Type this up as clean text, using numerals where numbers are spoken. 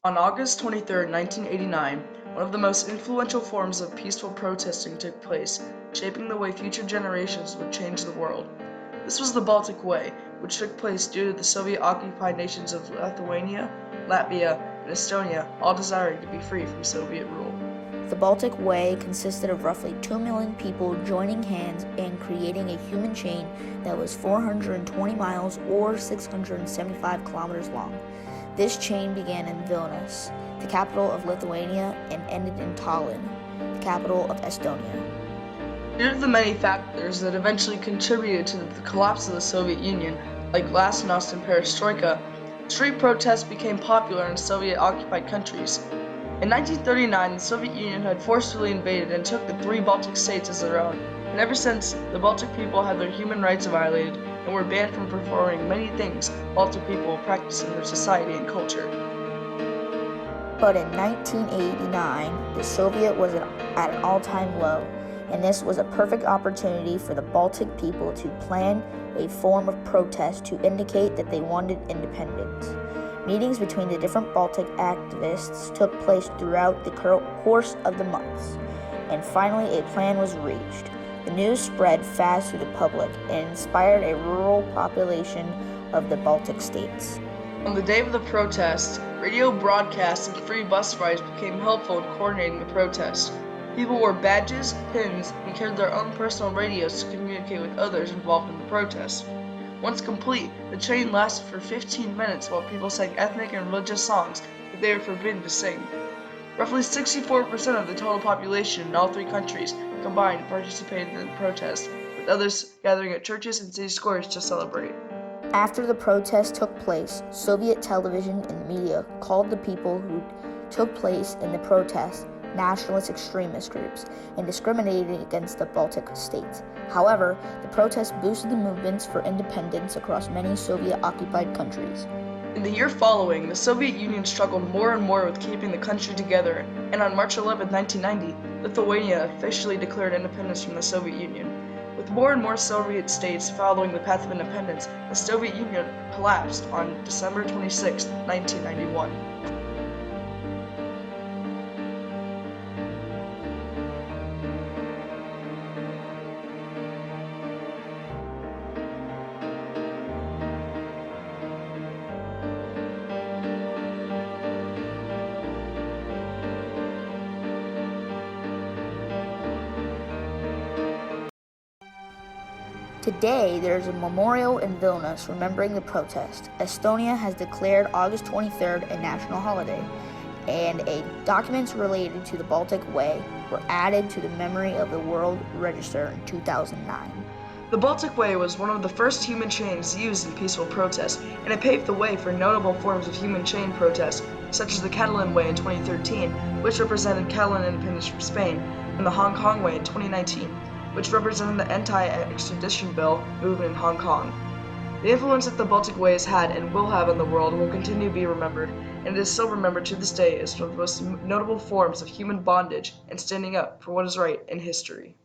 On August 23, 1989, one of the most influential forms of peaceful protesting took place, shaping the way future generations would change the world. This was the Baltic Way, which took place due to the Soviet-occupied nations of Lithuania, Latvia, and Estonia all desiring to be free from Soviet rule. The Baltic Way consisted of roughly 2 million people joining hands and creating a human chain that was 420 miles or 675 kilometers long. This chain began in Vilnius, the capital of Lithuania, and ended in Tallinn, the capital of Estonia. Due to the many factors that eventually contributed to the collapse of the Soviet Union, like glasnost and perestroika, street protests became popular in Soviet-occupied countries. In 1939, the Soviet Union had forcefully invaded and took the 3 Baltic states as their own, and ever since, the Baltic people had their human rights violated and were banned from performing many things Baltic people practice in their society and culture. But in 1989, the Soviet was at an all-time low, and this was a perfect opportunity for the Baltic people to plan a form of protest to indicate that they wanted independence. Meetings between the different Baltic activists took place throughout the course of the months, and finally a plan was reached. The news spread fast to the public and inspired a rural population of the Baltic states. On the day of the protest, radio broadcasts and free bus rides became helpful in coordinating the protest. People wore badges, pins, and carried their own personal radios to communicate with others involved in the protest. Once complete, the chain lasted for 15 minutes while people sang ethnic and religious songs that they were forbidden to sing. Roughly 64% of the total population in all 3 countries combined participated in the protest, with others gathering at churches and city squares to celebrate. After the protest took place, Soviet television and the media called the people who took place in the protest nationalist extremist groups and discriminated against the Baltic states. However, the protests boosted the movements for independence across many Soviet-occupied countries. In the year following, the Soviet Union struggled more and more with keeping the country together, and on March 11, 1990, Lithuania officially declared independence from the Soviet Union. With more and more Soviet states following the path of independence, the Soviet Union collapsed on December 26, 1991. Today, there is a memorial in Vilnius remembering the protest. Estonia has declared August 23rd a national holiday, and documents related to the Baltic Way were added to the memory of the World Register in 2009. The Baltic Way was one of the first human chains used in peaceful protest, and it paved the way for notable forms of human chain protest, such as the Catalan Way in 2013, which represented Catalan independence from Spain, and the Hong Kong Way in 2019, which represented the anti-extradition bill movement in Hong Kong. The influence that the Baltic Way has had and will have on the world will continue to be remembered, and it is still remembered to this day as one of the most notable forms of human bondage and standing up for what is right in history.